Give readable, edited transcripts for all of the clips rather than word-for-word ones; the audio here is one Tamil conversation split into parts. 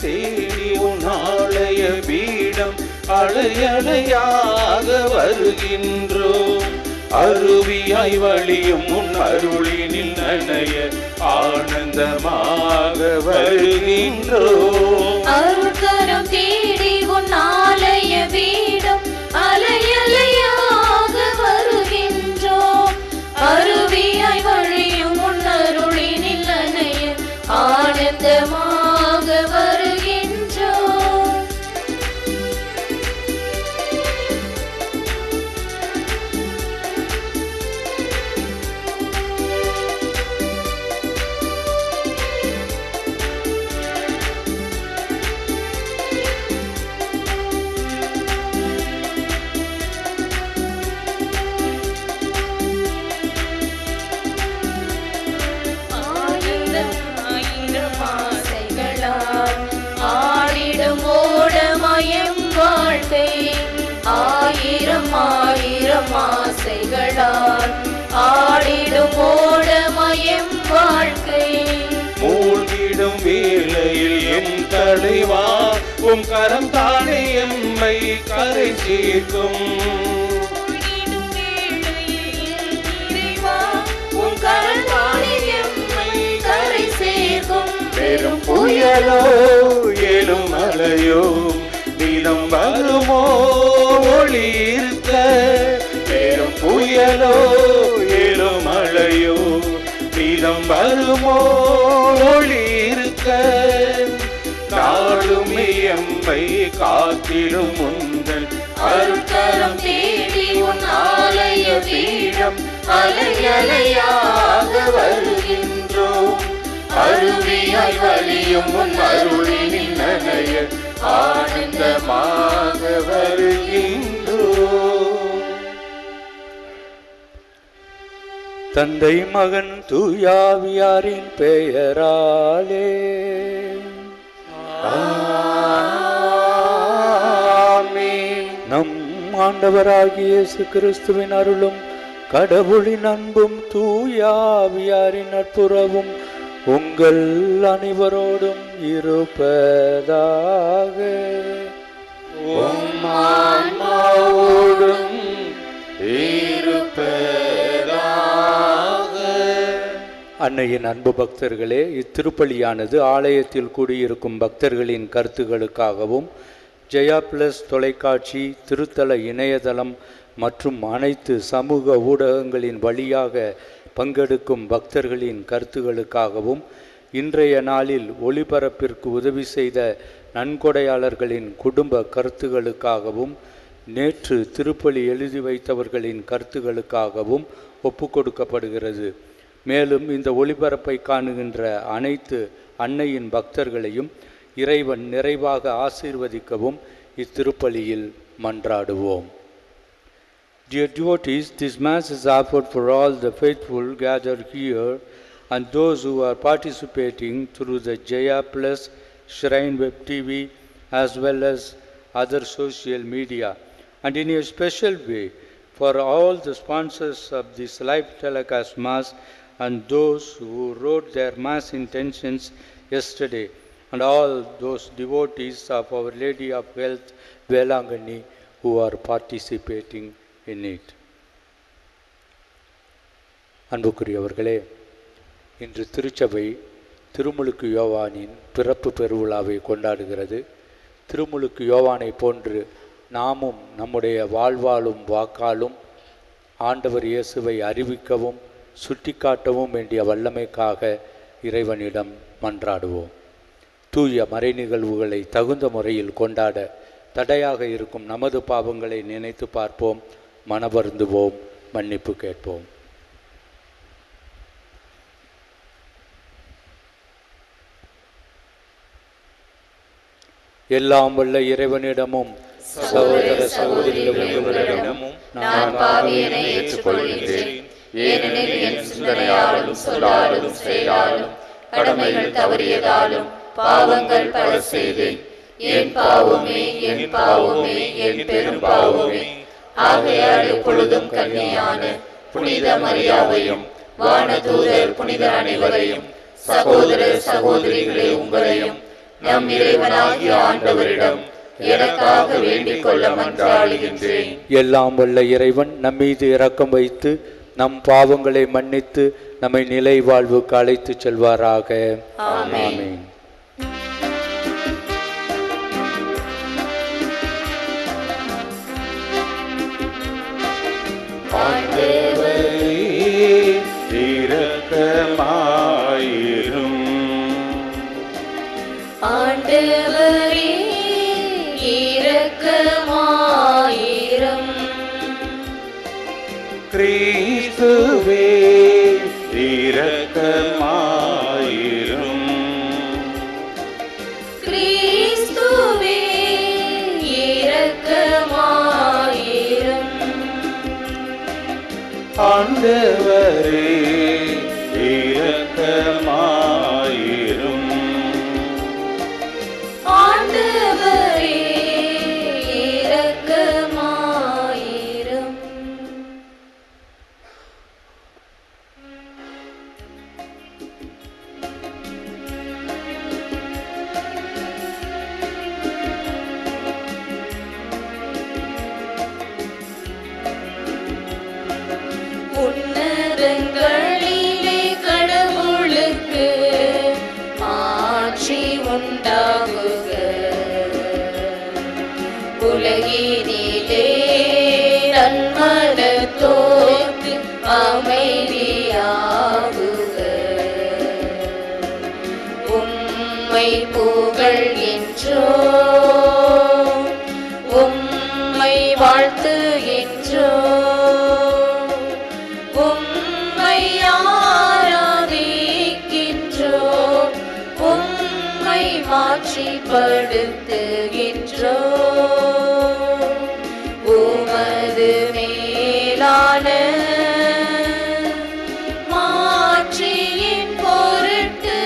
தேடி உன் ஆலய பீடம் அலையலையாக வருகின்றோம். அருவியாய் வழியும் உன் அருளினில் நனைய ஆனந்தமாக வருகின்றோம். அருட்கரம் தேடி உன் ஆலய பீடம் அலையலையாக வருகின்றோம். அருவியாய் வழியும் உன் அருளினில் நனைய ஆனந்தமாக வருகின்றோம். ஆடிடும் ஓடமயம் வாழ்க்கை ஆயிரம் ஆயிரம் ஆசைகளால் ஆடிடும் ஓடமயம் வாழ்க்கை. மூழ்கிடும் வேளையில் என் தலைவா உம் கரம் தானே எம்மை கரை சேர்க்கும். பெரும் புயலோ ஏழும் மலையோ நீளம் வருமோ ஒளி இருக்க. பெரும் புயலோ ஏழும் மலையோ நீளம் வருமோ ஒளி இருக்க. நாளும் எம்மை காத்திடும் முந்தன் அருட்கரம் தேடி உன் ஆலய பீடம் அலையலையாக வருகின்றோம். அருவியாய் வழியும் உன் அருளினில் நனைய ஆனந்தமாக வருகின்றோம். தந்தை மகன் தூயாவியாரின் பெயராலே ஆமென். நம் ஆண்டவராகிய இயேசு கிறிஸ்துவின் அருளும் கடவுளின் அன்பும் தூயாவியாரின் நட்புறவும் உங்கள் அனைவரோடும் இருப்பதாக. உம் ஆன்மாவோடும் இருப்பதாக. அன்னையின் அன்பு பக்தர்களே, இத்திருப்பலியானது ஆலயத்தில் கூடியிருக்கும் பக்தர்களின் கருத்துகளுக்காகவும் ஜெயா பிளஸ் தொலைக்காட்சி, திருத்தல இணையதளம் மற்றும் அனைத்து சமூக ஊடகங்களின் வழியாக பங்கெடுக்கும் பக்தர்களின் கருத்துகளுக்காகவும் இன்றைய நாளில் ஒளிபரப்பிற்கு உதவி செய்த நன்கொடையாளர்களின் குடும்ப கருத்துகளுக்காகவும் நேற்று திருப்பலி எழுதி வைத்தவர்களின் கருத்துகளுக்காகவும் ஒப்புக்கொடுக்கப்படுகிறது. மேலும் இந்த ஒளிபரப்பை காணுகின்ற அனைத்து அன்னையின் பக்தர்களையும் இறைவன் நிறைவாக ஆசீர்வதிக்கவும் இத்திருப்பலியில் மன்றாடுவோம். Dear devotees, this Mass is offered for all the faithful gathered here and those who are participating through the Jaya Plus Shrine Web TV as well as other social media, and in a special way for all the sponsors of this live telecast Mass and those who wrote their Mass intentions yesterday, and all those devotees of Our Lady of Health, Velangani, who are participating in it. அன்புக்குரியவர்களே, இன்று திருச்சபை திருமுழுக்கு யோவானின் பிறப்பு பெருவிழாவை கொண்டாடுகிறது. திருமுழுக்கு யோவானை போன்று நாமும் நம்முடைய வாழ்வாலும் வாக்காலும் ஆண்டவர் இயேசுவை அறிவிக்கவும் சுட்டிக்காட்டவும் வேண்டிய வல்லமைக்காக இறைவனிடம் மன்றாடுவோம். தூய மறை நிகழ்வுகளை தகுந்த முறையில் கொண்டாட தடையாக இருக்கும் நமது பாவங்களை நினைத்து பார்ப்போம், மனவருந்துவோம், மன்னிப்பு கேட்போம். எல்லாம் வல்ல இறைவனிடமும் சகோதர சகோதரிகளிடமும் நான் பாவியனை ஏற்றுக்கொள்கிறேன். ஏனெனில் என் சிந்தனையாலும் சொல்லாலும் செயலாலும் கடமைகள் தவறியதாலும் பாவங்கள் பல செய்தேன். என் பாவமே, என் பாவமே, என் பெரும் பாவமே. ஆகையால் எப்பொழுதும் கன்னியான புனித மரியாவையும் வானதூதர் புனித அனைவரையும் சகோதர சகோதரிகளே உங்களையும் நம் இறைவனாகிய ஆண்டவரிடம் எனக்காக வேண்டிக் கொள்ள மன்றாடுகின்றேன். எல்லாம் வல்ல இறைவன் நம் மீது இரக்கம் வைத்து நம் பாவங்களை மன்னித்து நம்மை நிலை வாழ்வுக்கு அழைத்து செல்வாராக. ஆமென். ஆண்டவரே இரக்கமாயிரும். கிறிஸ்துவே இரக்கமாயிரும். கிறிஸ்துவே இரக்கமாயிரும். ஆண்டவரே இரக்கமாயிரும். ஆண்டவரே இரக்கமாயிரும். உன்னதங்களிலே கடவுளுக்கு ஆட்சி உண்டாகுக. உலகினிலே நன்மனத்தோர்க்கு அமைதியாகுக. உம்மை புகழ்கின்றோம், உம்மை வாழ்த்துகின்றோம், உம்மை ஆராதிக்கின்றோம், உம்மை மாட்சிப்படுத்துகின்றோம். உமது மேலான மாட்சியின் பொருட்டு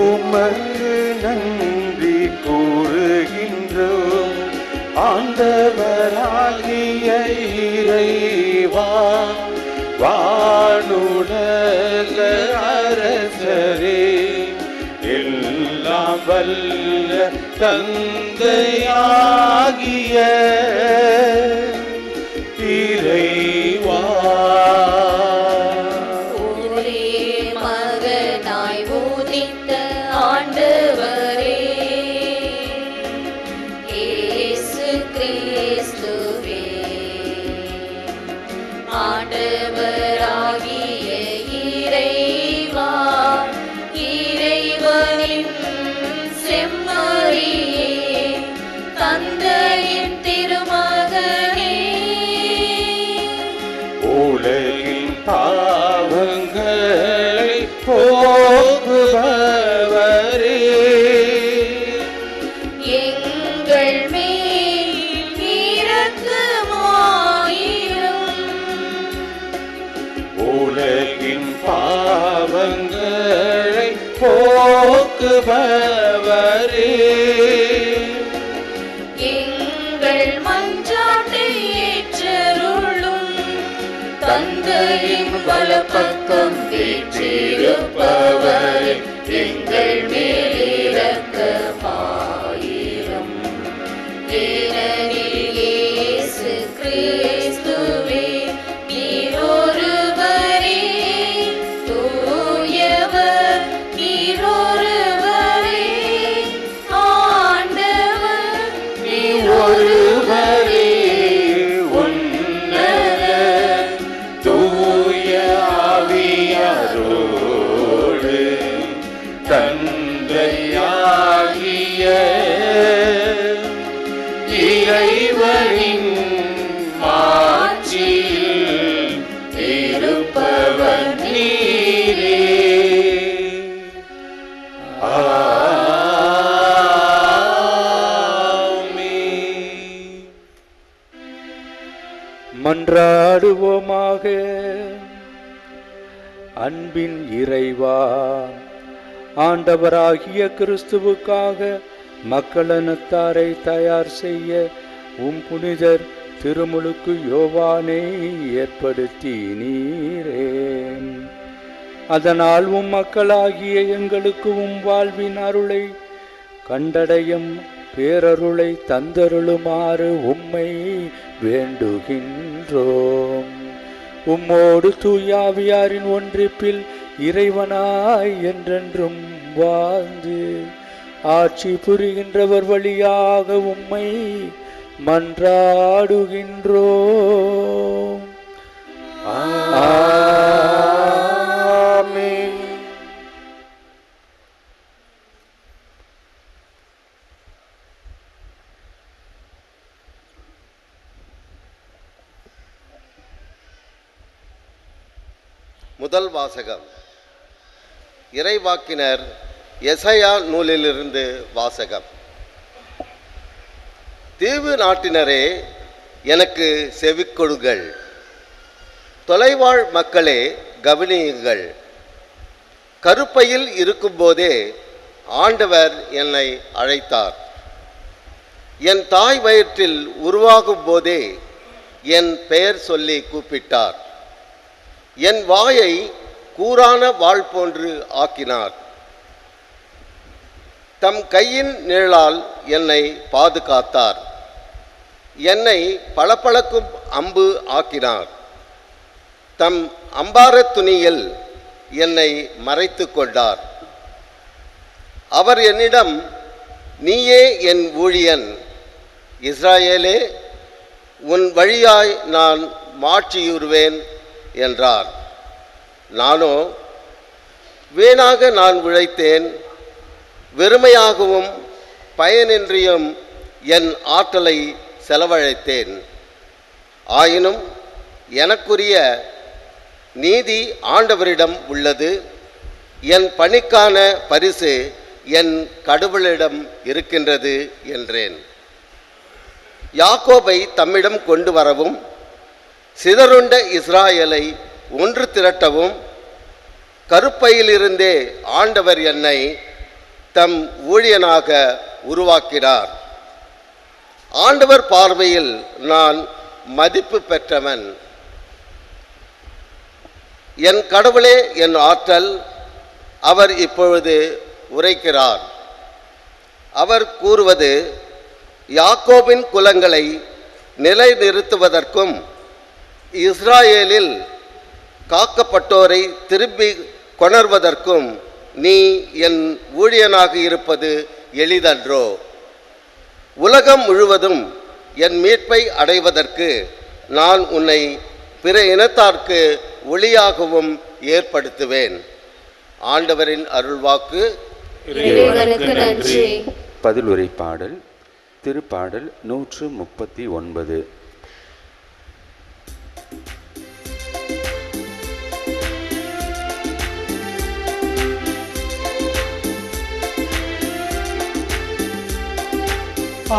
உமக்கு நன்றி கூறுகின்றோம். ஆண்டவராகிய இறைவா, வானுலக அரசரே, எல்லாம் வல்ல தந்தையாகிய இறைவா, ஒரே மகனாய் உதித்த ஆண்டவரே இயேசு கிறிஸ்துவே, ஆண்டவராகிய இறைவா, இறைவனின் செம்மறியே, தந்தையின் திருமகனே, உலகின் பாவங்களை போக்குபவரே, எங்கள் மேல் இரக்கமாயிரும். உலகின் பாவங்களை போக்குபவரே, எங்கள் மன்றாட்டை ஏற்றருளும். தந்தையின் வலப்பக்கம் வீற்றிருப்பவரே, எங்கள் மேல் இரக்கமாயிரும். ஏனெனில் இயேசு கிறிஸ்துவே நீர் ஒருவரே தூயவர், நீர் ஒருவரே ஆண்டவர், நீர் ஒருவரே உன்னத தூய ஆவியாரோடு தந்தையாகிய இறைவனின் மாட்சியில் இருப்பவர் நீரே. ஆமென். மன்றாடுவோமாக. அன்பின் இறைவா, ஆண்டவராகிய கிறிஸ்துவுக்காக மக்களினத்தாரை தயார் செய்ய உம் புனிதர் திருமுழுக்கு யோவானை ஏற்படுத்தி நீரே. அதனால் மக்களாகிய எங்களுக்கு வாழ்வின் அருளை கண்டடையும் பேரருளை தந்தருளுமாறு உம்மை வேண்டுகின்றோம். உம்மோடு தூயாவியாரின் ஒன்றிப்பில் இறைவனாய் என்றென்றும் வாழ்ந்து ஆட்சி புரிகின்றவர் வழியாக உம்மை மன்றாடுகின்றோம். ஆமென். முதல் வாசகம் இறைவாக்கினர் எசையா நூலிலிருந்து வாசகம். தீவு நாட்டினரே, எனக்கு செவிக்கொடுங்கள். தொலைவாழ் மக்களே, கவனியுங்கள். கருப்பையில் இருக்கும்போதே ஆண்டவர் என்னை அழைத்தார். என் தாய் வயிற்றில் உருவாகும் போதே என் பெயர் சொல்லி கூப்பிட்டார். என் வாயை கூரான வாள் போன்று ஆக்கினார். தம் கையின் நிழலால் என்னை பாதுகாத்தார். என்னை பளபளக்கும் அம்பு ஆக்கினார். தம் அம்பாரத் துணியில் என்னை மறைத்து கொண்டார். அவர் என்னிடம், நீயே என் ஊழியன், இஸ்ராயேலே, உன் வழியாய் நான் மாட்சியுறுவேன் என்றார். நானோ, வீணாக நான் உழைத்தேன், வெறுமையாகவும் பயனின்றியும் என் ஆற்றலை செலவழித்தேன். ஆயினும் எனக்குரிய நீதி ஆண்டவரிடம் உள்ளது. என் பணிக்கான பரிசு என் கடவுளிடம் இருக்கின்றது என்றேன். யாக்கோபை தம்மிடம் கொண்டு வரவும், சிதறுண்ட இஸ்ராயேலை ஒன்று திரட்டவும், கருப்பையிலிருந்தே ஆண்டவர் என்னை தம் ஊழியனாக உருவாக்கினார். ஆண்டவர் பார்வையில் நான் மதிப்பு பெற்றவன். என் கடவுளே என் ஆற்றல், அவர் இப்பொழுது உரைக்கிறார். அவர் கூறுவது, யாக்கோபின் குலங்களை நிலைநிறுத்துவதற்கும் இஸ்ராயேலில் காக்கப்பட்டோரை திரும்பி கொணர்வதற்கும் நீ என் ஊழியனாக இருப்பது எளிதன்றோ? உலகம் முழுவதும் என் மீட்பை அடைவதற்கு நான் உன்னை பிற இனத்தார்க்கு ஒளியாகவும் ஏற்படுத்துவேன். ஆண்டவரின் அருள்வாக்கு. இறைவனுக்கு நன்றி. பதிலுரை பாடல். திருப்பாடல் 139.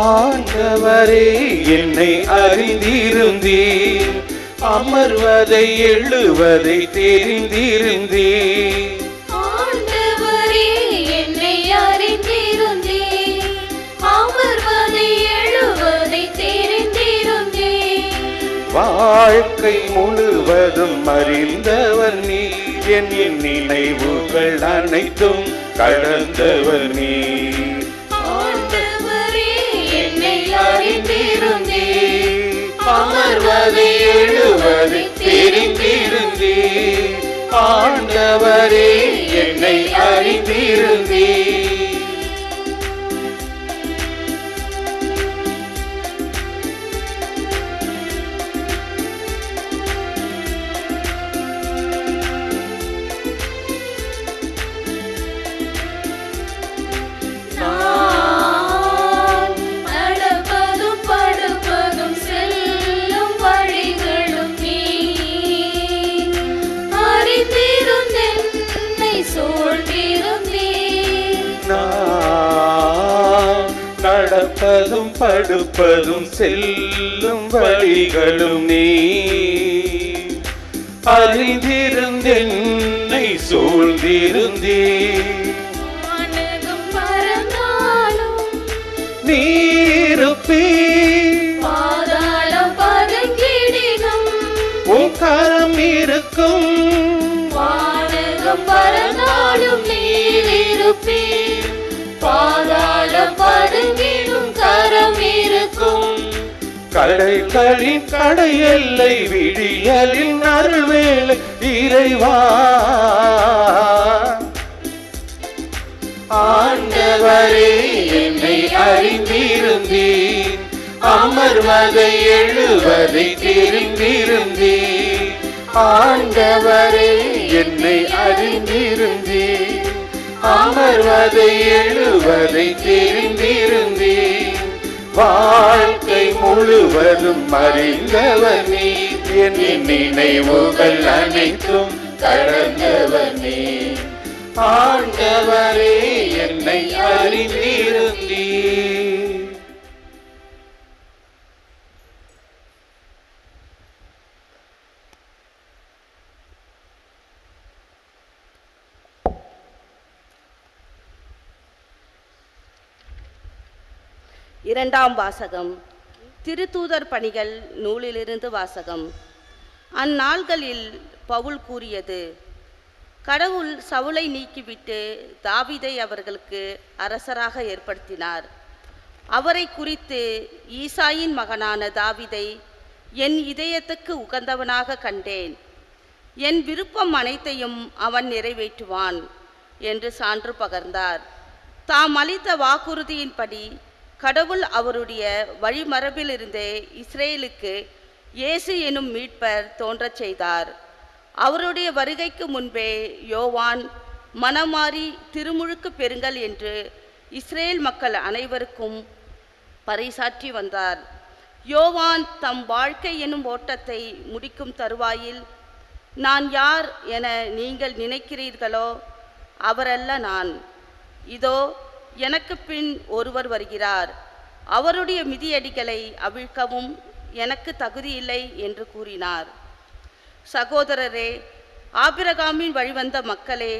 ஆண்டவரே, என்னை அறிந்திருந்தீர், அமர்வதை எழுவதை தெரிந்திருந்தீர். ஆண்டவரே, என்னை அறிந்திருந்தீர், அமர்வதை எழுவதை தெரிந்திருந்தீர். வாழ்க்கை முழுவதும் அறிந்தவர் நீ, என் நினைவுகள் அனைத்தும் கடந்தவர் நீ. அமர்வதை எழுவதை தெரிந்திருந்தீர். ஆண்டவரே, என்னை அறிந்திருந்தீர். நடப்பதும் படுப்பதும் செல்லும் வழிகளும் நீ அறிந்திருந்தென்னை சூழ்ந்திருந்தீர். நீருப்பீர், பாதாளம் பதுங்கிடினும் உன் கரம் இருக்கும். வானகம் பறந்தாலும் நீர் இருப்பீர், பாதாளம் பதுங்கிடும் கரம் இருக்கும். கடைகளின் கடையெல்லை விடியலின் அருள்வேளை இறைவா, ஆண்டவரே என்னை அறிந்திருந்தீர், அமர்வதை எழுவதை தெரிந்திருந்தீர். ஆண்டவரே என்னை அறிந்திருந்தீர், அமர்வதை எழுவதை தெரிந்திருந்தீர். வாழ்க்கை முழுவதும் அறிந்தவர் நீர், என் நினைவுகள் அனைத்தும் கடந்தவர் நீர். ஆண்டவரே என்னை அறிந்திருந்தீர். இரண்டாம் வாசகம். திருத்தூதர் பணிகள் நூலிலிருந்து வாசகம். அந்நாள்களில் பவுல் கூறியது: கடவுள் சவுலை நீக்கிவிட்டு தாவீதை அவர்களுக்கு அரசராக ஏற்படுத்தினார். அவரை குறித்து ஈசாயின் மகனான தாவீதை என் இதயத்துக்கு உகந்தவனாக கண்டேன், என் விருப்பம் அனைத்தையும் அவன் நிறைவேற்றுவான் என்று சான்று பகர்ந்தார். தாம் அளித்த வாக்குறுதியின்படி கடவுள் அவருடைய வழிமரபிலிருந்தே இஸ்ரேலுக்கு இயேசு எனும் மீட்பர் தோன்றச் செய்தார். அவருடைய வருகைக்கு முன்பே யோவான் மனமாறி திருமுழுக்கு பெறுங்கள் என்று இஸ்ரேல் மக்கள் அனைவருக்கும் பறைசாற்றி வந்தார். யோவான் தம் வாழ்க்கை எனும் ஓட்டத்தை முடிக்கும் தருவாயில், நான் யார் என நீங்கள் நினைக்கிறீர்களோ அவரல்ல நான், இதோ எனக்கு பின் ஒருவர் வருகிறார், அவருடைய மிதியடிகளை அவிழ்க்கவும் எனக்கு தகுதியில்லை என்று கூறினார். சகோதரரே, ஆபிரகாமின் வழிவந்த மக்களே,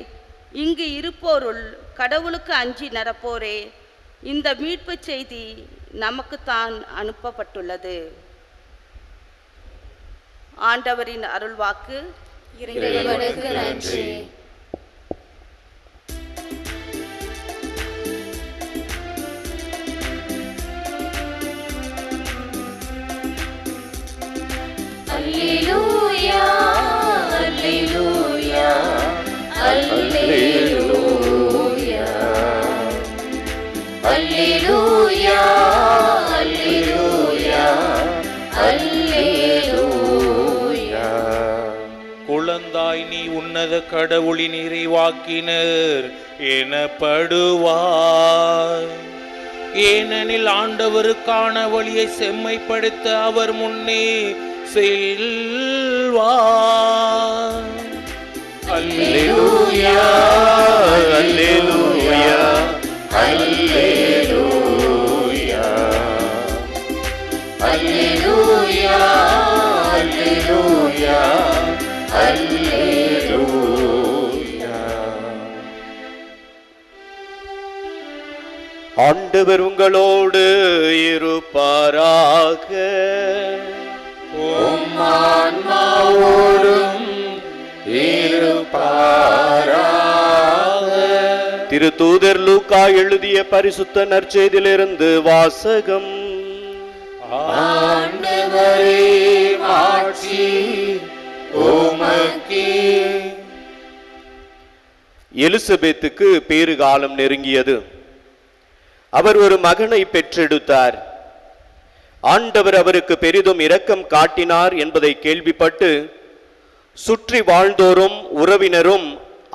இங்கு இருப்போருள் கடவுளுக்கு அஞ்சி நடப்போரே, இந்த மீட்பு செய்தி நமக்குத்தான் அனுப்பப்பட்டுள்ளது. ஆண்டவரின் அருள்வாக்கு. இறைவனுக்கு நன்றி. அல்லேலூயா, அல்லேலூயா, அல்லேலூயா, அல்லேலூயா, அல்லேலூயா, அல்லேலூயா. குழந்தாய் நீ உன்னத கடவுளின் இறைவாக்கினர் எனப்படுவாய். ஏனெனில் ஆண்டவருக்கான வழியை செம்மைப்படுத்த அவர் முன்னே செல்வார். அல்லேலூயா, அல்லேலூயா, அல்லேலூயா, அல்லேலூயா, அல்லேலூயா, அல்லேலூயா. ஆண்டவர் உங்களோடு இருப்பாராக. உம் ஆன்மாவோடும் இருப்பாராக. திருத்தூதர் லூக்கா எழுதிய பரிசுத்த நற்செய்தியிலிருந்து வாசகம். ஆண்டவரே மாட்சி உமக்கே. எலிசபெத்துக்கு பேறுகாலம் நெருங்கியது. அவர் ஒரு மகனை பெற்றெடுத்தார். ஆண்டவர் அவருக்கு பெரிதும் இரக்கம் காட்டினார் என்பதை கேள்விப்பட்டு சுற்றி வாழ்ந்தோரும் உறவினரும்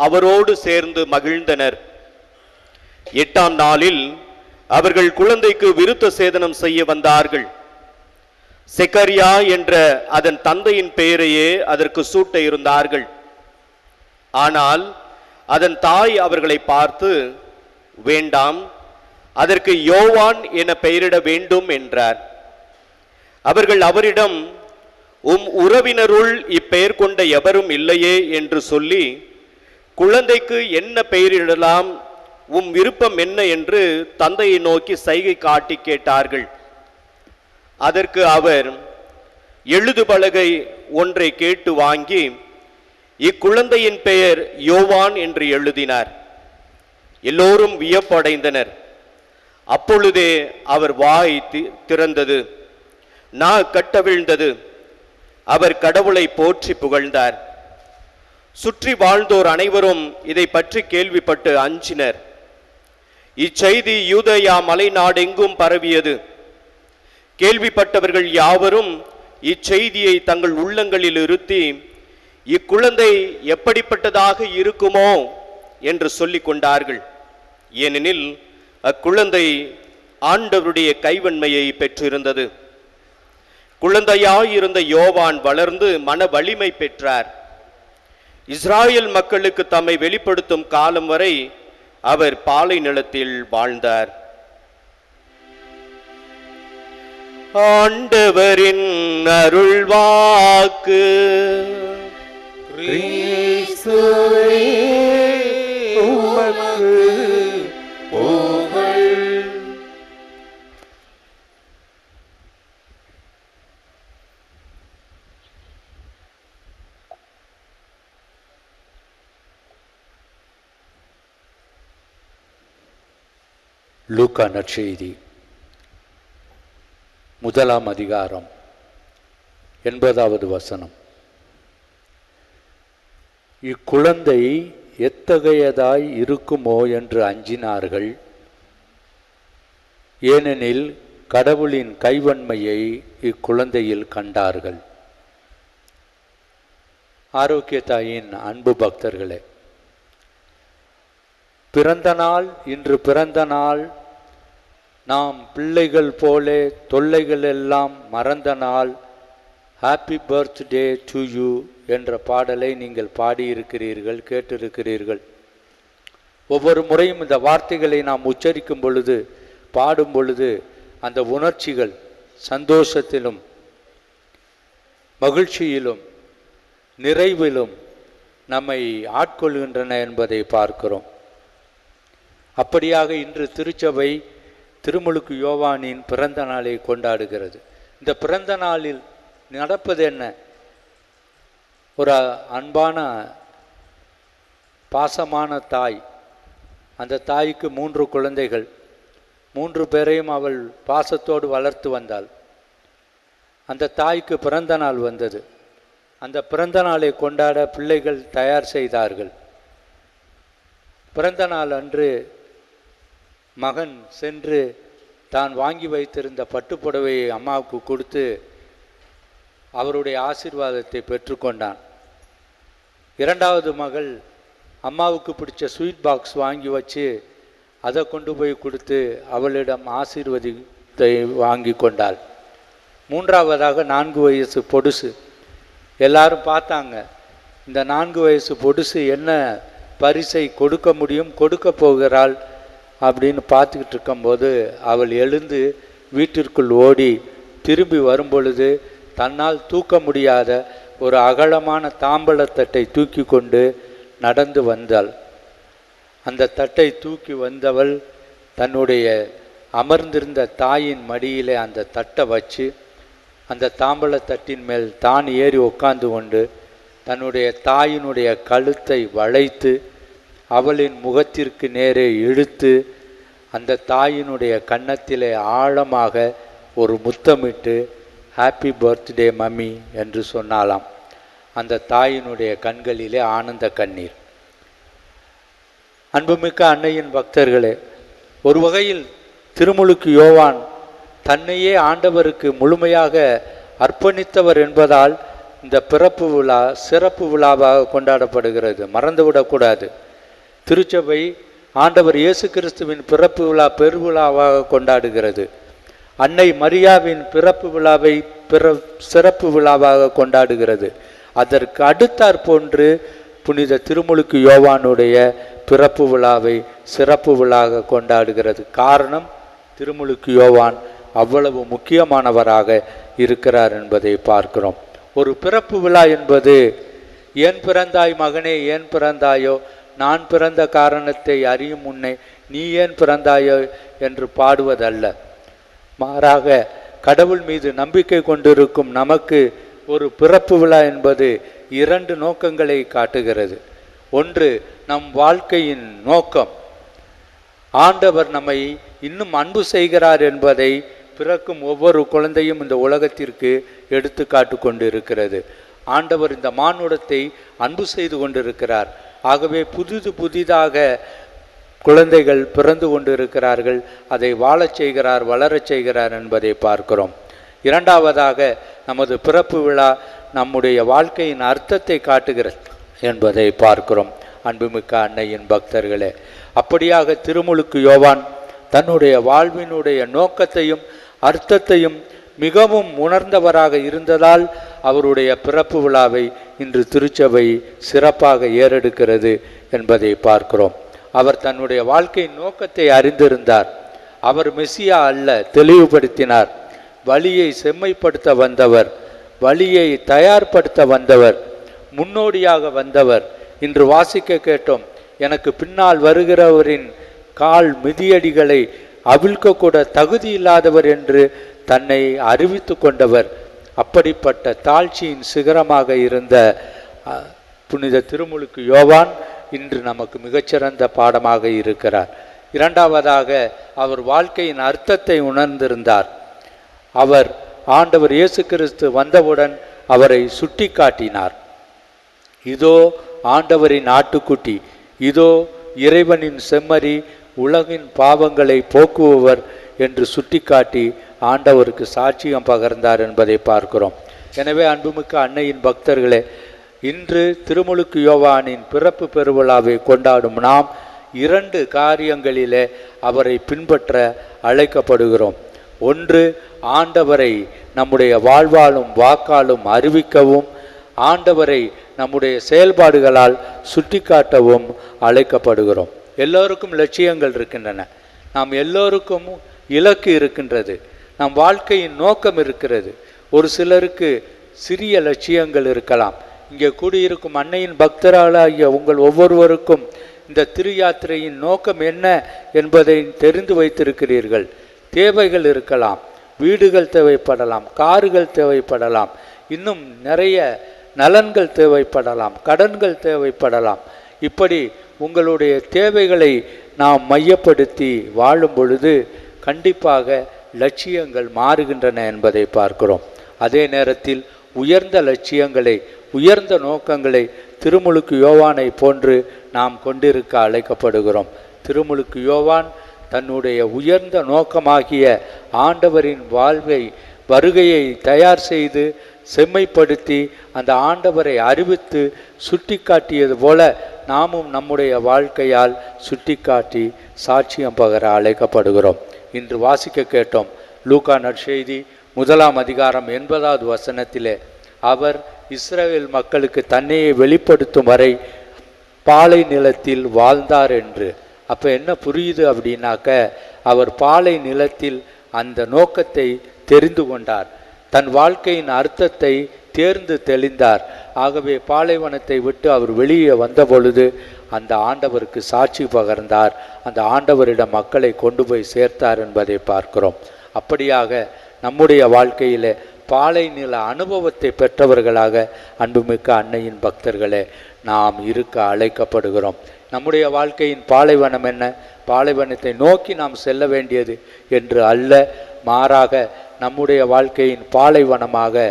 அவரோடு சேர்ந்து மகிழ்ந்தனர். 8ஆம் நாளில் அவர்கள் குழந்தைக்கு விருத்த சேதனம் செய்ய வந்தார்கள். செக்கரியா என்ற அதன் தந்தையின் பெயரையே அதற்கு சூட்ட இருந்தார்கள். ஆனால் அதன் தாய் அவர்களை பார்த்து, வேண்டாம், அதற்கு யோவான் என பெயரிட வேண்டும் என்றார். அவர்கள் அவரிடம், உம் உறவினருள் இப்பெயர் கொண்ட எவரும் இல்லையே என்று சொல்லி, குழந்தைக்கு என்ன பெயரிடலாம், உம் விருப்பம் என்ன என்று தந்தையை நோக்கி சைகை காட்டி கேட்டார்கள். அதற்கு அவர் எழுது பலகை ஒன்றை கேட்டு வாங்கி இக்குழந்தையின் பெயர் யோவான் என்று எழுதினார். எல்லோரும் வியப்படைந்தனர். அப்பொழுதே அவர் வாய் திறந்தது, நா கட்டவிழ்ந்தது. அவர் கடவுளை போற்றி புகழ்ந்தார். சுற்றி வாழ்ந்தோர் அனைவரும் இதை பற்றி கேள்விப்பட்டு அஞ்சினர். இச்செய்தி யூதேயா மலைநாடெங்கும் பரவியது. கேள்விப்பட்டவர்கள் யாவரும் இச்செய்தியை தங்கள் உள்ளங்களில் இருத்தி, இக்குழந்தை எப்படிப்பட்டதாக இருக்குமோ என்று சொல்லிக் கொண்டார்கள். ஏனெனில் அக்குழந்தை ஆண்டவருடைய கைவன்மையை பெற்றிருந்தது. குழந்தையாயிருந்த யோவான் வளர்ந்து மன வலிமை பெற்றார். இஸ்ராயேல் மக்களுக்கு தம்மை வெளிப்படுத்தும் காலம் வரை அவர் பாலை நிலத்தில் வாழ்ந்தார். ஆண்டவரின் அருள்வாக்கு. கிறிஸ்துவே உமக்கு புகழ். லூக்கா நற்செய்தி 1 அதிகாரம் 80வது வசனம். இக்குழந்தை எத்தகையதாய் இருக்குமோ என்று அஞ்சினார்கள். ஏனெனில் கடவுளின் கைவன்மையை இக்குழந்தையில் கண்டார்கள். ஆரோக்கிய தாயின் அன்பு பக்தர்களே, பிறந்த நாள் இன்று பிறந்த நாள், நாம் பிள்ளைகள் போலே தொல்லைகள் எல்லாம் மறந்த நாள். ஹாப்பி பர்த்டே டு யூ என்ற பாடலை நீங்கள் பாடியிருக்கிறீர்கள், கேட்டிருக்கிறீர்கள். ஒவ்வொரு முறையும் இந்த வார்த்தைகளை நாம் உச்சரிக்கும் பொழுது, பாடும் பொழுது அந்த உணர்ச்சிகள் சந்தோஷத்திலும் மகிழ்ச்சியிலும் நிறைவிலும் நம்மை ஆட்கொள்கின்றன என்பதை பார்க்கிறோம். அப்படியாக இன்று திருச்சபை திருமுழுக்கு யோவானின் பிறந்த நாளை கொண்டாடுகிறது. இந்த பிறந்த நாளில் நடப்பது என்ன? ஒரு அன்பான பாசமான தாய். அந்த தாய்க்கு 3 குழந்தைகள். 3 பேரையும் அவள் பாசத்தோடு வளர்த்து வந்தாள். அந்த தாய்க்கு பிறந்த நாள் வந்தது. அந்த பிறந்த நாளை கொண்டாட பிள்ளைகள் தயார் செய்தார்கள். பிறந்த நாள் அன்று மகன் சென்று தான் வாங்கி வைத்திருந்த பட்டுப்புடவையை அம்மாவுக்கு கொடுத்து அவருடைய ஆசீர்வாதத்தை பெற்றுக்கொண்டான். 2வது மகள் அம்மாவுக்கு பிடிச்ச ஸ்வீட் பாக்ஸ் வாங்கி வச்சு அதை கொண்டு போய் கொடுத்து அவளிடம் ஆசீர்வதித்தை வாங்கி கொண்டாள். 3வதாக 4 வயசு பொடுசு. எல்லாரும் பார்த்தாங்க, இந்த 4 வயசு பொடுசு என்ன பரிசை கொடுக்க முடியும், கொடுக்க போகிறாள் அப்படின்னு பார்த்துக்கிட்டு இருக்கும்போது அவள் எழுந்து வீட்டிற்குள் ஓடி திரும்பி வரும்பொழுது தன்னால் தூக்க முடியாத ஒரு அகலமான தாம்பழத்தட்டை தூக்கி கொண்டு நடந்து வந்தாள். அந்த தட்டை தூக்கி வந்தவள் தன்னுடைய அமர்ந்திருந்த தாயின் மடியிலே அந்த தட்டை வச்சு அந்த தாம்பழத்தட்டின் மேல் தான் ஏறி உட்கார்ந்து கொண்டு தன்னுடைய தாயினுடைய கழுத்தை வளைத்து அவளின் முகத்திற்கு நேரே இழுத்து அந்த தாயினுடைய கன்னத்திலே ஆழமாக ஒரு முத்தமிட்டு ஹாப்பி பர்த்டே மம்மி என்று சொன்னாலாம். அந்த தாயினுடைய கண்களிலே ஆனந்த கண்ணீர். அன்புமிக்க அன்னையின் பக்தர்களே, ஒரு வகையில் திருமுழுக்கு யோவான் தன்னையே ஆண்டவருக்கு முழுமையாக அர்ப்பணித்தவர் என்பதால் இந்த பிறப்பு விழா சிறப்பு விழாவாக கொண்டாடப்படுகிறது. மறந்துவிடக்கூடாது. திருச்சபை ஆண்டவர் இயேசு கிறிஸ்துவின் பிறப்பு விழா பெருவிழாவாக கொண்டாடுகிறது. அன்னை மரியாவின் பிறப்பு விழாவை சிறப்பு விழாவாக கொண்டாடுகிறது. அதற்கு அடுத்தாற் போன்று புனித திருமுழுக்கு யோவானுடைய பிறப்பு விழாவை சிறப்பு விழாவாக கொண்டாடுகிறது. காரணம், திருமுழுக்கு யோவான் அவ்வளவு முக்கியமானவராக இருக்கிறார் என்பதை பார்க்கிறோம். ஒரு பிறப்பு விழா என்பது ஏன் பிறந்தாய் மகனே, ஏன் பிறந்தாயோ, நான் பிறந்த காரணத்தை அறியும் முன்னே நீ ஏன் பிறந்தாயோ என்று பாடுவதல்ல. மாறாக கடவுள் மீது நம்பிக்கை கொண்டிருக்கும் நமக்கு ஒரு பிறப்பு விழா என்பது 2 நோக்கங்களை காட்டுகிறது. ஒன்று, நம் வாழ்க்கையின் நோக்கம். ஆண்டவர் நம்மை இன்னும் அன்பு செய்கிறார் என்பதை பிறக்கும் ஒவ்வொரு குழந்தையும் இந்த உலகத்திற்கு எடுத்து காட்டு கொண்டு இருக்கிறது. ஆண்டவர் இந்த மானுடத்தை அன்பு செய்து கொண்டிருக்கிறார். ஆகவே புதிதாக குழந்தைகள் பிறந்து கொண்டு இருக்கிறார்கள். அதை வாழச் செய்கிறார், வளரச் செய்கிறார் என்பதை பார்க்கிறோம். இரண்டாவதாக, நமது பிறப்பு விழா நம்முடைய வாழ்க்கையின் அர்த்தத்தை காட்டுகிறது என்பதை பார்க்கிறோம். அன்புமிக்க அன்னையின் பக்தர்களே, அப்படியாக திருமுழுக்கு யோவான் தன்னுடைய வாழ்வினுடைய நோக்கத்தையும் அர்த்தத்தையும் மிகவும் உணர்ந்தவராக இருந்ததால் அவருடைய பிறப்பு விழாவை இன்று திருச்சபை சிறப்பாக ஏறெடுக்கிறது என்பதை பார்க்கிறோம். அவர் தன்னுடைய வாழ்க்கையின் நோக்கத்தை அறிந்திருந்தார். அவர் மெசியா அல்ல, தெளிவுபடுத்தினார். வழியை செம்மைப்படுத்த வந்தவர், வழியை தயார்படுத்த வந்தவர், முன்னோடியாக வந்தவர். இன்று வாசிக்க கேட்டோம், எனக்கு பின்னால் வருகிறவரின் கால் மிதியடிகளை அவிழ்க்கக்கூட தகுதி இல்லாதவர் என்று தன்னை அறிவித்து கொண்டவர். அப்படிப்பட்ட தாழ்ச்சியின் சிகரமாக இருந்த புனித திருமுழுக்கு யோவான் இன்று நமக்கு மிகச்சிறந்த பாடமாக இருக்கிறார். இரண்டாவதாக, அவர் வாழ்க்கையின் அர்த்தத்தை உணர்ந்திருந்தார். அவர் ஆண்டவர் இயேசு கிறிஸ்து வந்தவுடன் அவரை சுட்டி காட்டினார். இதோ ஆண்டவரின் ஆட்டுக்குட்டி, இதோ இறைவனின் செம்மறி, உலகின் பாவங்களை போக்குபவர் என்று சுட்டிக்காட்டி ஆண்டவருக்கு சாட்சியம் பகர்ந்தார் என்பதை பார்க்கிறோம். எனவே அன்புமிக்க அன்னையின் பக்தர்களே, இன்று திருமுழுக்கு யோவானின் பிறப்பு பெருவிழாவை கொண்டாடும் நாம் 2 காரியங்களிலே அவரை பின்பற்ற அழைக்கப்படுகிறோம். ஒன்று, ஆண்டவரை நம்முடைய வாழ்வாலும் வாக்காலும் அறிவிக்கவும், ஆண்டவரை நம்முடைய செயல்பாடுகளால் சுட்டி காட்டவும் அழைக்கப்படுகிறோம். எல்லோருக்கும் லட்சியங்கள் இருக்கின்றன. நாம் எல்லோருக்கும் இலக்கு இருக்கின்றது. நம் வாழ்க்கையின் நோக்கம் இருக்கிறது. ஒரு சிலருக்கு சிறிய லட்சியங்கள் இருக்கலாம். இங்கே கூடியிருக்கும் அன்னையின் பக்தர்களாகிய உங்கள் ஒவ்வொருவருக்கும் இந்த திரு யாத்திரையின் நோக்கம் என்ன என்பதை தெரிந்து வைத்திருக்கிறீர்கள். தேவைகள் இருக்கலாம், வீடுகள் தேவைப்படலாம், கார்கள் தேவைப்படலாம், இன்னும் நிறைய நலன்கள் தேவைப்படலாம், கடன்கள் தேவைப்படலாம். இப்படி உங்களுடைய தேவைகளை நாம் மையப்படுத்தி வாழும் பொழுது கண்டிப்பாக லட்சியங்கள் மாறுகின்றன என்பதை பார்க்கிறோம். அதே நேரத்தில் உயர்ந்த லட்சியங்களை, உயர்ந்த நோக்கங்களை திருமுழுக்கு யோவானை போன்று நாம் கொண்டிருக்க அழைக்கப்படுகிறோம். திருமுழுக்கு யோவான் தன்னுடைய உயர்ந்த நோக்கமாகிய ஆண்டவரின் வருகையை தயார் செய்து செம்மைப்படுத்தி அந்த ஆண்டவரை அறிவித்து சுட்டி காட்டியது போல நாமும் நம்முடைய வாழ்க்கையால் சுட்டிக்காட்டி சாட்சியம் பகர அழைக்கப்படுகிறோம். இன்று வாசிக்க கேட்டோம், லூக்கா நற்செய்தி 1 அதிகாரம் 80வது வசனத்திலே அவர் இஸ்ரவேல் மக்களுக்கு தன்னையே வெளிப்படுத்தும் வரை பாலை நிலத்தில் வாழ்ந்தார் என்று. அப்போ என்ன புரியுது அப்படின்னாக்க, அவர் பாலை நிலத்தில் அந்த நோக்கத்தை தெரிந்து கொண்டார், தன் வாழ்க்கையின் அர்த்தத்தை தேர்ந்து தெளிந்தார். ஆகவே பாலைவனத்தை விட்டு அவர் வெளியே வந்த பொழுது அந்த ஆண்டவருக்கு சாட்சி பகர்ந்தார், அந்த ஆண்டவரிடம் மக்களை கொண்டு போய் சேர்த்தார் என்பதை பார்க்கிறோம். அப்படியாக நம்முடைய வாழ்க்கையில் பாலை நில அனுபவத்தை பெற்றவர்களாக அன்புமிக்க அன்னையின் பக்தர்களே நாம் இருக்க அழைக்கப்படுகிறோம். நம்முடைய வாழ்க்கையின் பாலைவனம் என்ன? பாலைவனத்தை நோக்கி நாம் செல்ல வேண்டியது என்று அல்ல, மாறாக நம்முடைய வாழ்க்கையின் பாலைவனமாக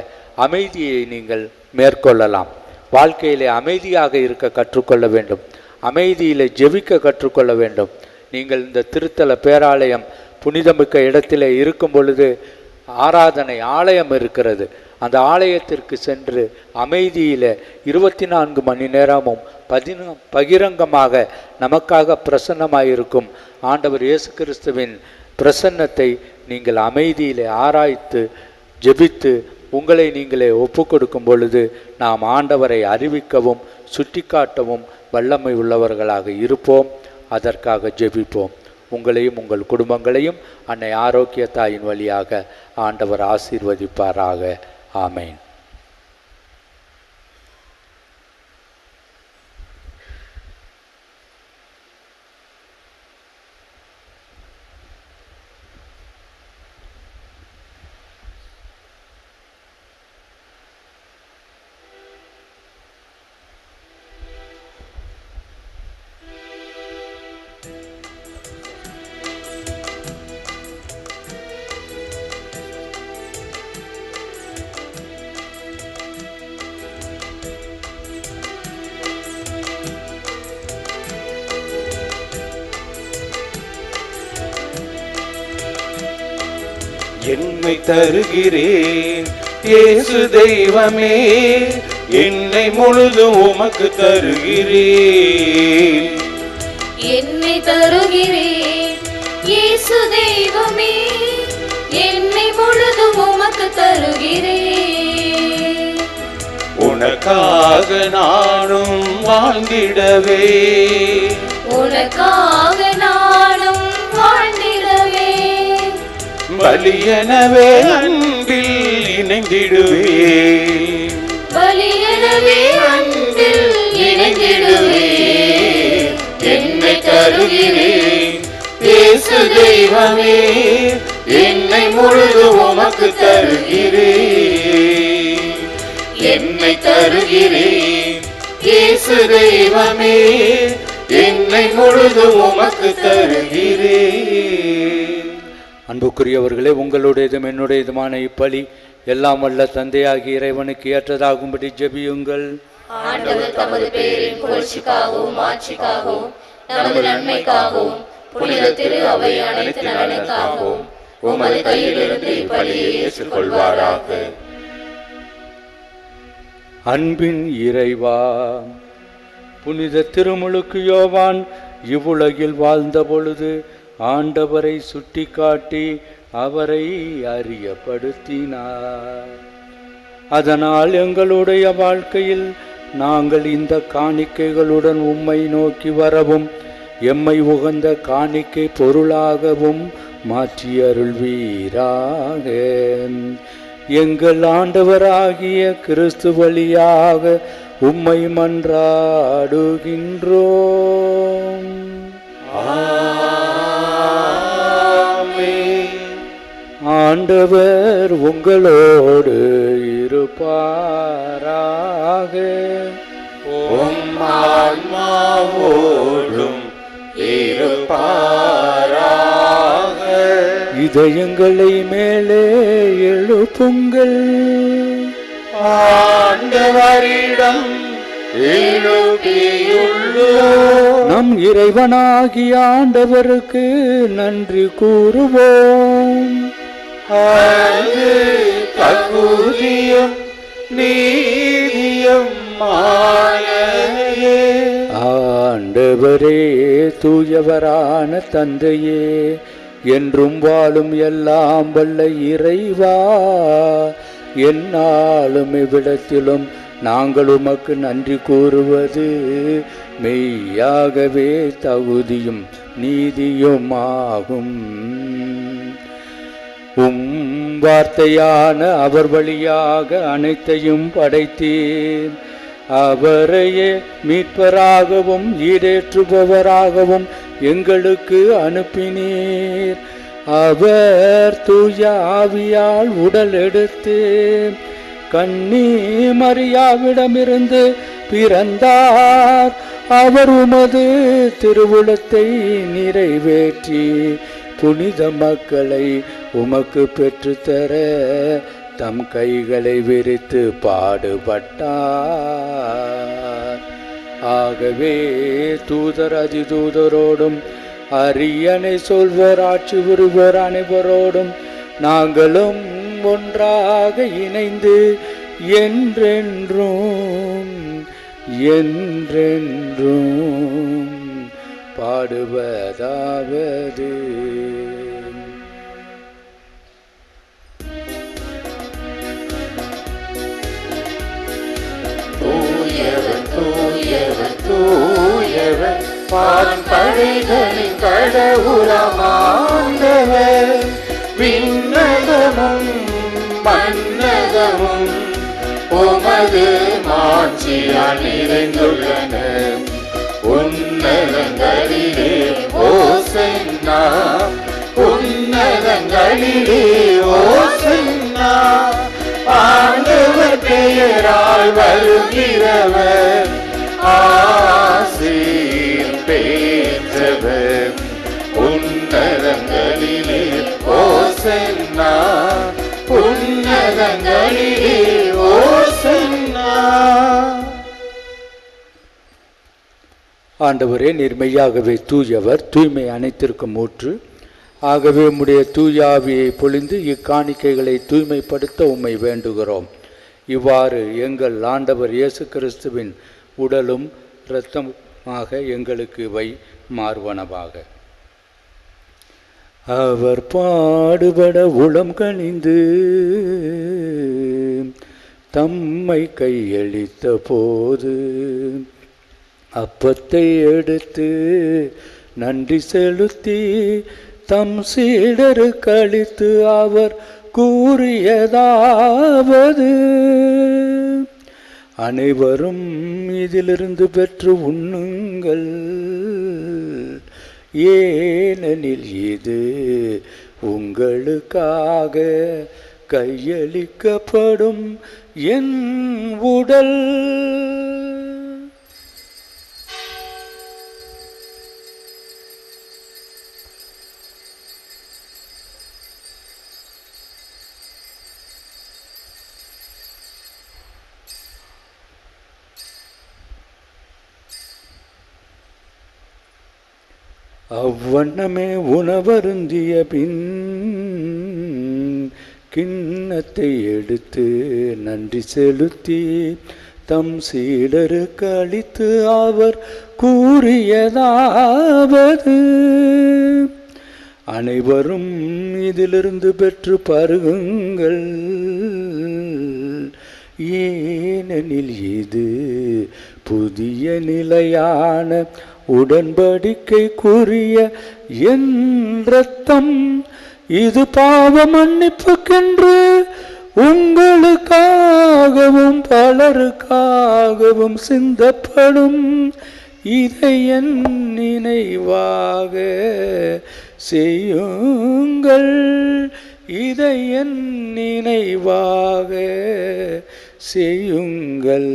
அமைதியை நீங்கள் மேற்கொள்ளலாம். வாழ்க்கையிலே அமைதியாக இருக்க கற்றுக்கொள்ள வேண்டும், அமைதியிலே ஜெபிக்க கற்றுக்கொள்ள வேண்டும். நீங்கள் இந்த திருத்தல பேராலயம் புனிதமிக்க இடத்திலே இருக்கும் பொழுது ஆராதனை ஆலயம் இருக்கிறது. அந்த ஆலயத்திற்கு சென்று அமைதியில் 24 மணி நேரமும் பகிரங்கமாக நமக்காக பிரசன்னமாயிருக்கும் ஆண்டவர் இயேசு கிறிஸ்துவின் பிரசன்னத்தை நீங்கள் அமைதியிலே ஆராய்த்து ஜெபித்து உங்களை நீங்களே ஒப்பு கொடுக்கும் பொழுது நாம் ஆண்டவரை அறிவிக்கவும் சுட்டிக்காட்டவும் வல்லமை உள்ளவர்களாக இருப்போம். அதற்காக ஜெபிப்போம். உங்களையும் உங்கள் குடும்பங்களையும் அன்னை ஆரோக்கிய தாயின் வழியாக ஆண்டவர் ஆசீர்வதிப்பாராக. ஆமேன். என்னை தருகிறேன் இயேசு தெய்வமே, என்னை முழுதும் உமக்கு தருகிறேன். என்னை தருகிறேன் இயேசு தெய்வமே, என்னை முழுதும் உமக்கு தருகிறேன். உனக்காக நானும் வாழ்ந்திடவே, உனக்காக நானும் வாழ்ந்திடவே, பலியனவே அன்பில் இணைந்திடுவேன். பலியனவே அன்பில் இணைந்திடுவேன். என்னை தருகிறேன் இயேசு தெய்வமே, என்னை முழுதும் உமக்கு தருகிறேன். என்னை தருகிறேன் இயேசு தெய்வமே, என்னை முழுதும் உமக்கு தருகிறேன். அன்புக்குரியவர்களே, உங்களுடையதும் என்னுடையதுமான இப்பலி எல்லாம் வல்ல தந்தையாகிய இறைவனுக்கு ஏற்றதாகும்படி ஜெபியுங்கள். ஆண்டவர் தமது பெயரின் புகழ்ச்சிக்காகவும் ஆட்சிக்காகவும் நமது நன்மைக்காகவும் புனித திரு அவை அனைத்து நலனுக்காகவும் உமது கையிலிருந்து இப்பலியை ஏற்றுக்கொள்வாராக. அன்பின் இறைவா, புனித திருமுழுக்கு யோவான் இவ்வுலகில் வாழ்ந்த பொழுது ஆண்டவரை சுட்டிக்காட்டி அவரை அறியப்படுத்தினார். அதனால் எங்களுடைய வாழ்க்கையில் நாங்கள் இந்த காணிக்கைகளுடன் உம்மை நோக்கி வரவும் எம்மை உகந்த காணிக்கை பொருளாகவும் மாற்றி அருள்வீராக. எங்கள் ஆண்டவராகிய கிறிஸ்து வழியாக உம்மை மன்றாடுகின்றோம். ஆண்டவர் உங்களோடு இருப்பாராக. உம் ஆன்மாவோடும் இருப்பாராக. இதயங்களை மேலே எழுப்புங்கள். ஆண்டவரிடம் எழுப்பியுள்ளோம். நம் இறைவனாகிய ஆண்டவருக்கு நன்றி கூறுவோம். அது தகுதியும் நீதியும் மாலையே. ஆண்டவரே, தூயவரான தந்தையே, என்றும் வாழும் எல்லாம் வல்ல இறைவா, எந்நாளும் இவ்விடத்திலும் நாங்கள் உமக்கு நன்றி கூறுவது மெய்யாகவே தகுதியும் நீதியுமாகும். வார்த்தையான அவர் வழியாக அனைத்தையும் படைத்தீர். அவரையே மீட்பராகவும் ஈடேற்றுபவராகவும் எங்களுக்கு அனுப்பினீர். அவர் தூய ஆவியால் உடல் எடுத்து கன்னி மரியாவிடமிருந்து பிறந்தார். அவர் உமது திருவுளத்தை நிறைவேற்றி புனித மக்களை உமக்கு பெற்றுத்தர தம் கைகளை விரித்து பாடுபட்டார். ஆகவே தூதர் அதிதூதரோடும் அரியணை சொல்வோர் ஆட்சி உருவோர் அனைவரோடும் நாங்களும் ஒன்றாக இணைந்து என்றென்றும் பாடுவதாவது. தூயவர் தூயவர் தூயவர் வான்படைகளின் கடவுளமாண்டவர். விண்ணகமும் மன்னகமும் உமது மாட்சியால் நிறைந்துள்ளன. உன்னதங்களிலே ஓசன்னா, உன்னதங்களிலே ஓசன்னா. ஆண்டவர் பெயரால் வருகிறவர் ஆசீர் பெற்றவர். உன்னதங்களிலே ஓசன்னா, உன்னதங்களிலே ஓசன்னா. ஆண்டவரே, நீர் மெய்யாகவே தூயவர், தூய்மை அனைத்திற்கும் ஊற்று. ஆகவே உம்முடைய தூயாவியை பொழிந்து இக்காணிக்கைகளை தூய்மைப்படுத்த உம்மை வேண்டுகிறோம். இவ்வாறு எங்கள் ஆண்டவர் இயேசு கிறிஸ்துவின் உடலும் இரத்தமாக எங்களுக்கு இவை மாறுவனவாக. அவர் பாடுபட உளம் கனிந்து தம்மை கையளித்த போது அப்பத்தை எடுத்து நன்றி செலுத்தி தம் சீடருக்கு அளித்து அவர் கூறியதாவது, அனைவரும் இதிலிருந்து பெற்று உண்ணுங்கள், ஏனெனில் இது உங்களுக்காக கையளிக்கப்படும் என் உடல். அவ்வண்ணமே உணவருந்திய பின் கிண்ணத்தை எடுத்து நன்றி செலுத்தி தம் சீடருக்கு அளித்து அவர் கூறியதாவது, அனைவரும் இதிலிருந்து பெற்று பருகுங்கள், ஏனெனில் இது புதிய நிலையான உடன்படிக்கைக்குரிய என் இரத்தம், இது பாவ மன்னிப்புக்கென்று உங்களுக்காகவும் பலருக்காகவும் சிந்தப்படும். இதை என் நினைவாக செய்யுங்கள், இதை என் நினைவாக செய்யுங்கள்.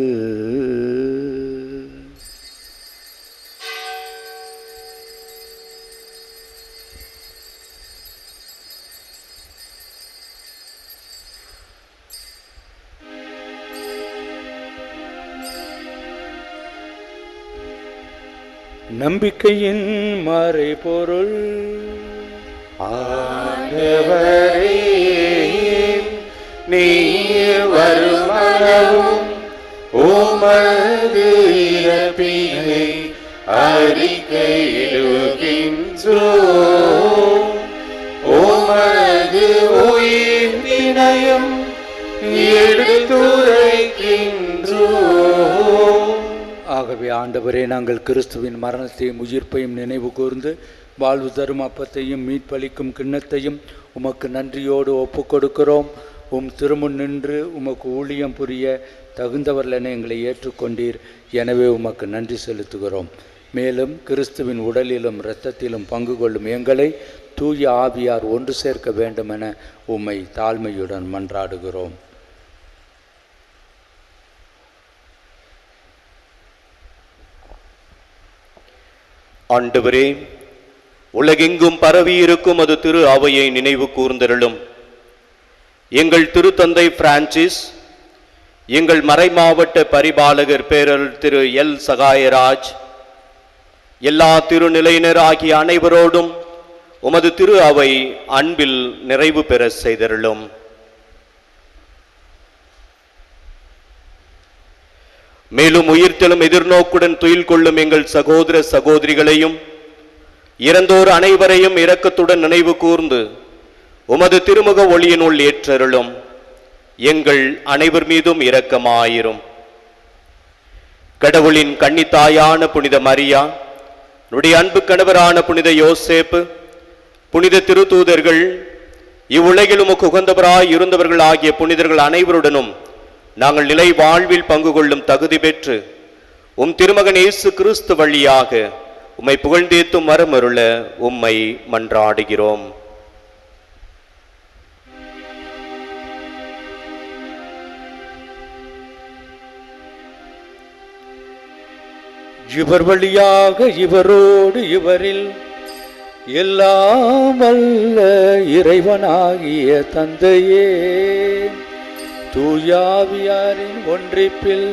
நம்பிக்கையின் மறைபொருள். ஆண்டவரே, நீர் வருமளவும் உமது இறப்பினை அறிக்கையிடுகின்றோம், உமது உயிர்ப்பினையும் எடுத்துரைக்கின்றோம். ஆகவே ஆண்டவரே, நாங்கள் கிறிஸ்துவின் மரணத்தையும் உயிர்ப்பையும் நினைவு கூர்ந்து வாழ்வு தரும் அப்பத்தையும் மீட்பளிக்கும் கிண்ணத்தையும் உமக்கு நன்றியோடு ஒப்பு கொடுக்கிறோம். உம் திருமுன் நின்று உமக்கு ஊழியம் புரிய தகுந்தவர்களென எங்களை ஏற்றுக்கொண்டீர். எனவே உமக்கு நன்றி செலுத்துகிறோம். மேலும் கிறிஸ்துவின் உடலிலும் இரத்தத்திலும் பங்கு கொள்ளும் எங்களை தூய ஆவியார் ஒன்று சேர்க்க வேண்டுமென உம்மை தாழ்மையுடன் மன்றாடுகிறோம். ஆண்டவரே, உலகெங்கும் பரவியிருக்கும் அது திரு அவையை நினைவு கூர்ந்தருளும். எங்கள் திருத்தந்தை பிரான்சிஸ், எங்கள் மறைமாவட்ட பரிபாலகர் பேரருள் திரு எல் சகாயராஜ், எல்லா திருநிலையினர் ஆகிய அனைவரோடும் உமது திரு அவை அன்பில் நிறைவு பெற செய்தருளும். மேலும் உயிர்த்தெழும் எதிர்நோக்குடன் துயில் கொள்ளும் எங்கள் சகோதர சகோதரிகளையும் இறந்தோர் அனைவரையும் இரக்கத்துடன் நினைவு கூர்ந்து உமது திருமுக ஒளியினுள் ஏற்றருளும். எங்கள் அனைவர் மீதும் இரக்கமாயிரும். கடவுளின் கன்னித்தாயான புனித மரியா, நம்முடைய அன்பு கணவரான புனித யோசேப்பு, புனித திருத்தூதர்கள், இவ்வுலகில் உமக்கு உகந்தவராய் இருந்தவர்கள் ஆகிய புனிதர்கள் அனைவருடனும் நாங்கள் நிலை வாழ்வில் பங்கு கொள்ளும் தகுதி பெற்று உம் திருமகன் இயேசு கிறிஸ்து வழியாக உம்மை புகழ்ந்தேத்தும் வரமருள உம்மை மன்றாடுகிறோம். இவர் வழியாக இவரோடு இவரில் எல்லாம் வல்ல இறைவனாகிய தந்தையே, தூயாவியாரின் ஒன்றிப்பில்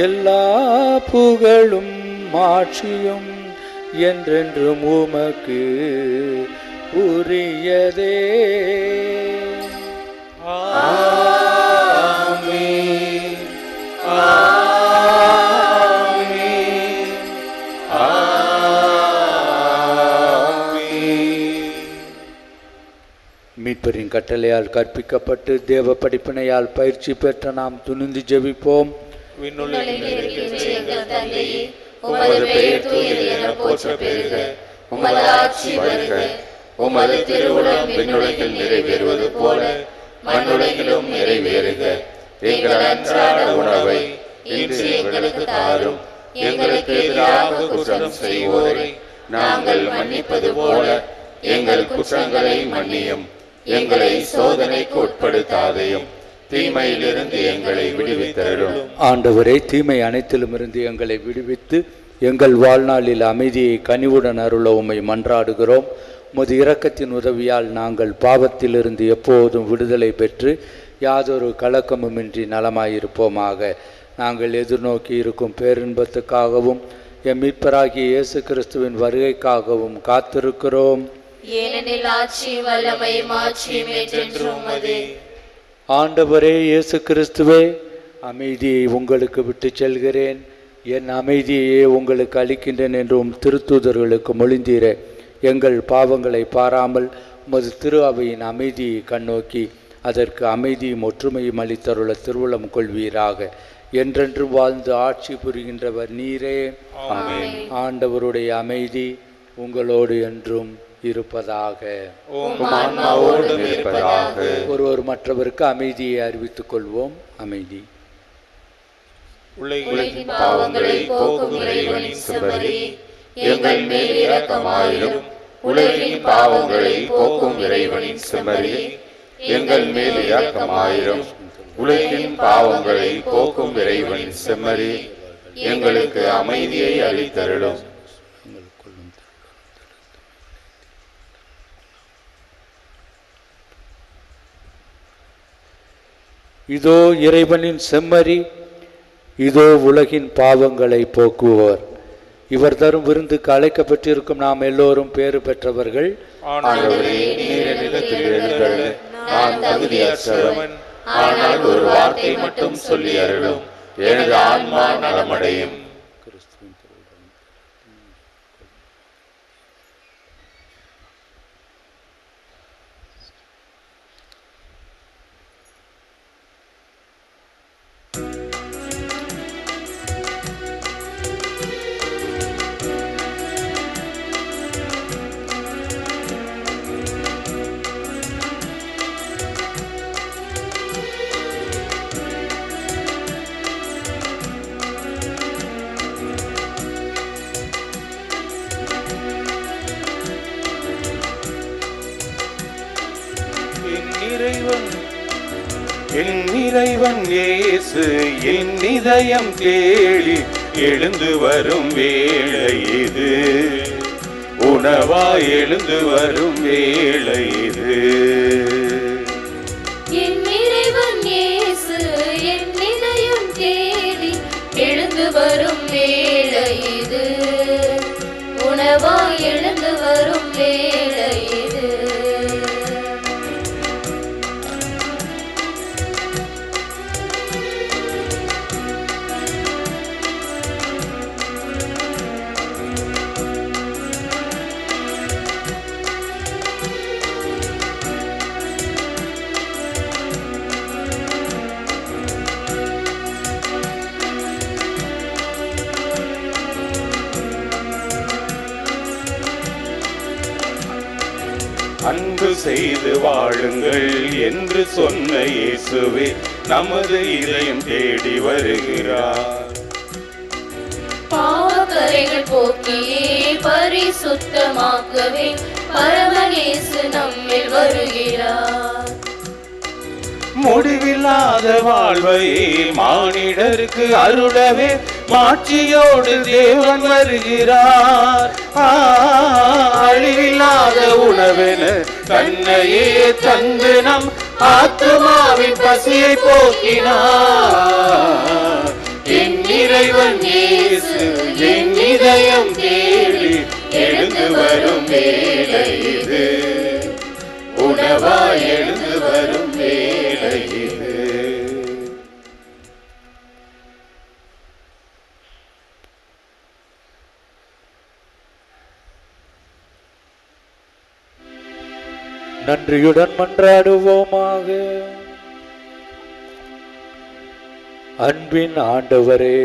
எல்லா புகழும் மாட்சியும் என்றென்றும் உமக்கு உரியதே. ஆமென். ஆமென். ஆமென். மீட்பரின் கட்டளையால் கற்பிக்கப்பட்டு தேவ படிப்பினையால் பயிற்சி பெற்ற நாம் துணிந்து ஜெபிப்போம். விண்ணுலகில் இருக்கின்ற எங்கள் தந்தையே, உமது பெயர் தூயது என போற்ற பெறுக. உமது ஆட்சி வருக. உமது திருவுளம் விண்ணுலகில் நிறைவேறுவது போல மண்ணுலகிலும் நிறைவேறுக. எங்கள் அன்றாட உணவை இன்று எங்களுக்கு தாரும். எங்களுக்கு எதிராக குற்றம் செய்வோரை நாங்கள் மன்னிப்பது போல எங்கள் குற்றங்களை மன்னியும். எங்களை சோதனைக்கு உட்படுத்தாதையும், தீமையிலிருந்து எங்களை விடுவித்தருளும். ஆண்டவரே, தீமை அனைத்திலும் இருந்து எங்களை விடுவித்து எங்கள் வாழ்நாளில் அமைதியை கனிவுடன் அருள உம்மை மன்றாடுகிறோம். உமது இரக்கத்தின் உதவியால் நாங்கள் பாவத்திலிருந்து எப்போதும் விடுதலை பெற்று யாதொரு கலக்கமுமின்றி நலமாயிருப்போமாக. நாங்கள் எதிர்நோக்கி இருக்கும் பேரின்பத்துக்காகவும் எம் மீட்பராகிய இயேசு கிறிஸ்துவின் வருகைக்காகவும் காத்திருக்கிறோம். ஏனெனில் ஆட்சியும் வல்லமையும் மாட்சியும் என்றென்றும் உமதே. ஆண்டவரே இயேசு கிறிஸ்துவே, அமைதியை உங்களுக்கு விட்டு செல்கிறேன், என் அமைதியையே உங்களுக்கு அளிக்கின்றேன் என்றும் திருத்தூதர்களுக்கு மொழிந்தீரே. எங்கள் பாவங்களை பாராமல் உமது திரு அவையின் அமைதியை கண்ணோக்கி அதற்கு அமைதியும் ஒற்றுமையும் அளித்தருள திருவுளம் கொள்வீராக. என்றென்றும் வாழ்ந்து ஆட்சி புரிகின்றவர் நீரே. ஆண்டவருடைய அமைதி உங்களோடு என்றும் இருப்பதாக. ஒருவர் மற்றவருக்கு அமைதியை அறிவித்துக் கொள்வோம். அமைதி. உலகின் பாவங்களை போக்கும் இறைவனின் செம்மறி, எங்கள் மேல் இரக்கமாயிரும். உலகின் பாவங்களை போக்கும் இறைவனின் செம்மறி, எங்கள் மேல் இரக்கமாயிரும். உலகின் பாவங்களை போக்கும் இறைவனின் செம்மறி, எங்களுக்கு அமைதியை அளித்தருளும். இதோ இறைவனின் செம்மறி, இதோ உலகின் பாவங்களை போக்குவோர். இவர் தரும் விருந்துக்கு அழைக்கப்பட்டிருக்கும் நாம் எல்லோரும் பேறு பெற்றவர்கள். ஆண்டவரே, நீர் என்னிடத்தில் எழுந்தருள நான் தகுதியற்றவன். ஆனால் ஒரு வார்த்தை மட்டும் சொல்லி அருளும், எனது ஆன்மா நலமடையும். என் இறைவன் இயேசு என் இதயம் தேடி எழுந்து வரும் வேளை இது. உணவாய் எழுந்து வரும் வேளை இது. என் இறைவன் இயேசு என் இதயம் தேடி எழுந்து வரும் வேளை இது. உணவாய் எழுந்து வரும் வேளை இது. அன்பு செய்து வாழுங்கள் என்று சொன்ன இயேசுவே நமது இதயம் தேடி வருகிறார். பாவக்கரைகள் போக்கியே பரிசுத்தமாக்கவே பரமநேசு நம்மில் வருகிறார். முடிவில்லாத வாழ்வையே மானிடருக்கு அருளவே மாட்சியோடு தேவன் வருகிறார். அழிவில்லாத உணவென தன்னையே தந்து நம் ஆத்துமாவின் பசியை போக்கினார். என் இறைவன் இயேசு என் இதயம் தேடி எழுந்து வரும் வேளை இது. நன்றியுடன் மன்றாடுவோமாக. அன்பின் ஆண்டவரே,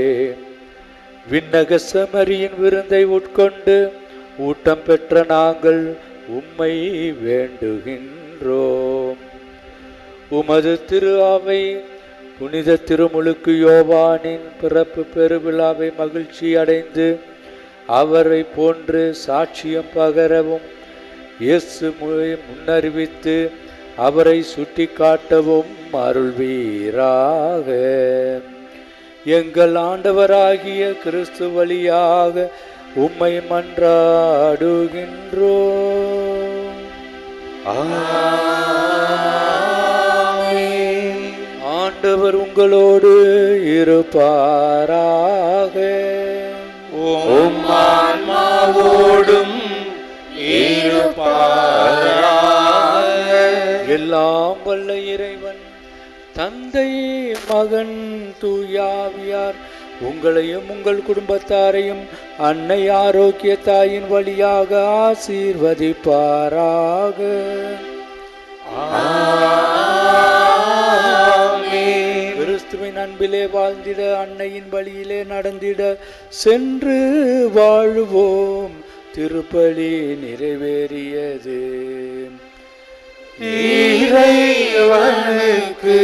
விண்ணக செம்மறியின் விருந்தை உட்கொண்டு ஊட்டம் பெற்ற நாங்கள் உம்மை வேண்டுகின்றோம். உமது திரு அவை புனித திருமுழுக்கு யோவானின் பிறப்பு பெருவிழாவை மகிழ்ச்சி அடைந்து அவரை போன்று சாட்சியம் பகரவும், இயேசு முன்னறிவித்து அவரை சுட்டி காட்டவும் அருள்வீராக. எங்கள் ஆண்டவராகிய கிறிஸ்து வழியாக உம்மை மன்றாடுகின்றோம். ஆண்டவர் உங்களோடு இருப்பாராக. உம் ஆன்மாவோடும் இருப்பாராக. எல்லாம் வல்ல இறைவன் தந்தை, மகன், தூயாவியார் உங்களையும் உங்கள் குடும்பத்தாரையும் அன்னை ஆரோக்கிய தாயின் வழியாக ஆசீர்வதிப்பாராக. கிறிஸ்துவின் அன்பிலே வாழ்ந்திட, அன்னையின் வழியிலே நடந்திட சென்று வாழுவோம். திருப்பலி நிறைவேறியது. இறைவனுக்கு